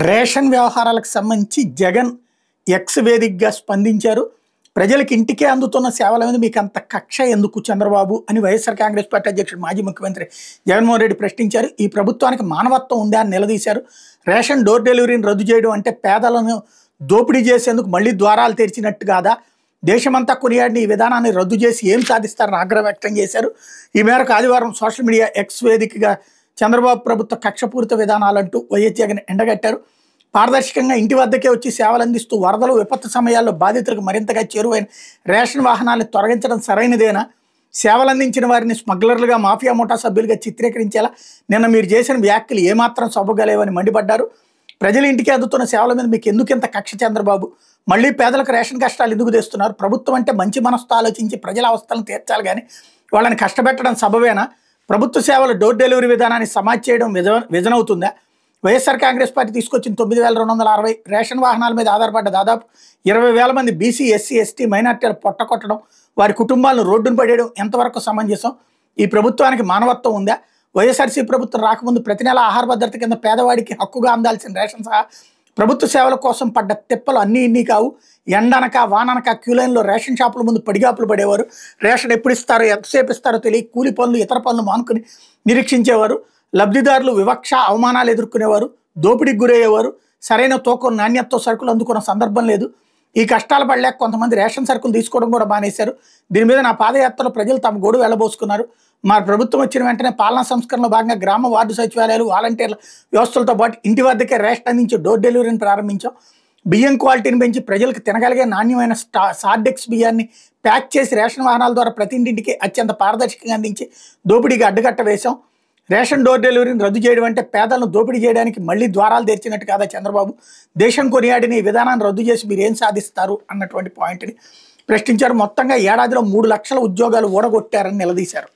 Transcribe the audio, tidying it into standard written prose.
Ration వ్యవహారాలకు సంబంధించి Jagan X వేదికగా స్పందించారు. ప్రజలకు ఇంటికే అందుతున్న సేవల మీద మీకు అంత కక్ష ఎందుకు చంద్రబాబు అని వైఎస్ఆర్ కాంగ్రెస్ పార్టీ అధ్యక్షుడు మాజీ ముఖ్యమంత్రి జగన్మోహన్ రెడ్డి ప్రశ్నించారు. ఈ ప్రభుత్వానికి మానవత్వం ఉందా అని నిలదీశారు. రేషన్ డోర్ డెలివరీని రద్దు చేయడం అంటే పేదలను దోపిడీ చేసేందుకు మళ్లీ ద్వారాలు తెరిచినట్టు కాదా? దేశమంతా కొనియాడిన ఈ విధానాన్ని రద్దు చేసి ఏం సాధిస్తారని ఆగ్రహం వ్యక్తం చేశారు. ఈ మేరకు ఆదివారం సోషల్ మీడియా ఎక్స్ వేదికగా చంద్రబాబు ప్రభుత్వ కక్షపూరిత విధానాలంటూ వైఎస్ జగన్ ఎండగట్టారు. పారదర్శకంగా ఇంటి వద్దకే వచ్చి సేవలు అందిస్తూ వరదలు విపత్తు సమయాల్లో బాధితులకు మరింతగా చేరువైన రేషన్ వాహనాలను తొలగించడం సరైనదేనా? సేవలు అందించిన వారిని స్మగ్లర్లుగా మాఫియా ముఠా సభ్యులుగా చిత్రీకరించేలా నిన్న మీరు చేసిన వ్యాఖ్యలు ఏమాత్రం సొబ్బగలేవని మండిపడ్డారు. ప్రజల ఇంటికి అందుతున్న సేవల మీద మీకు ఎందుకు ఇంత కక్ష చంద్రబాబు? మళ్ళీ పేదలకు రేషన్ కష్టాలు ఎందుకు తెస్తున్నారు? ప్రభుత్వం అంటే మంచి మనసుతో ఆలోచించి ప్రజల అవస్థలను తీర్చాలి కానీ వాళ్ళని కష్టపెట్టడం సబబేనా? ప్రభుత్వ సేవల డోర్ డెలివరీ విధానాన్ని సమాజ్ చేయడం విజనవుతుందా? వైఎస్ఆర్ కాంగ్రెస్ పార్టీ తీసుకొచ్చిన 9,260 రేషన్ వాహనాల మీద ఆధారపడ్డ దాదాపు 20,000 మంది బీసీ, ఎస్సీ, ఎస్టీ, మైనార్టీలు పొట్టకొట్టడం, వారి కుటుంబాలను రోడ్డును పడేయడం ఎంతవరకు సమంజసం? ఈ ప్రభుత్వానికి మానవత్వం ఉందా? వైఎస్ఆర్సీ ప్రభుత్వం రాకముందు ప్రతి నెల ఆహార భద్రత కింద పేదవాడికి హక్కుగా అందాల్సిన రేషన్ సహా ప్రభుత్వ సేవల కోసం పడ్డ తిప్పలు అన్నీ ఇన్ని కావు. ఎండనక వాననక క్యూలైన్లో రేషన్ షాపుల ముందు పడిగాపులు పడేవారు. రేషన్ ఎప్పుడు ఇస్తారో ఎంతసేపు ఇస్తారో తెలియ కూలి పనులు ఇతర పనులు మానుకుని నిరీక్షించేవారు. లబ్ధిదారులు వివక్ష అవమానాలు ఎదుర్కొనేవారు. దోపిడీకి గురయ్యేవారు. సరైన తూకం నాణ్యతతో సరుకులు అందుకున్న సందర్భం లేదు. ఈ కష్టాలు పడలేక కొంతమంది రేషన్ సరుకులు తీసుకోవడం కూడా మానేశారు. దీని మీద నా పాదయాత్రలో ప్రజలు తమ గోడు వెళ్ళబోసుకున్నారు. మా ప్రభుత్వం వచ్చిన వెంటనే పాలనా సంస్కరణలో భాగంగా గ్రామ వార్డు సచివాలయాలు, వాలంటీర్ల వ్యవస్థలతో పాటు ఇంటి వద్దకే రేషన్ అందించి డోర్ డెలివరీని ప్రారంభించాం. బియ్యం క్వాలిటీని పెంచి ప్రజలకు తినగలిగే నాణ్యమైన సార్డెక్స్ బియ్యాన్ని ప్యాక్ చేసి రేషన్ వాహనాల ద్వారా ప్రతి ఇంటింటికి అత్యంత పారదర్శకంగా అందించి దోపిడీకి అడ్డుకట్ట వేశాం. రేషన్ డోర్ డెలివరీని రద్దు చేయడం అంటే పేదలను దోపిడీ చేయడానికి మళ్లీ ద్వారాలు తెరిచినట్టు కాదా చంద్రబాబు? దేశం కొనియాడిన ఈ విధానాన్ని రద్దు చేసి మీరు ఏం సాధిస్తారు అన్నటువంటి పాయింట్ని ప్రశ్నించారు. మొత్తంగా ఏడాదిలో 3 లక్షల ఉద్యోగాలు ఊడగొట్టారని నిలదీశారు.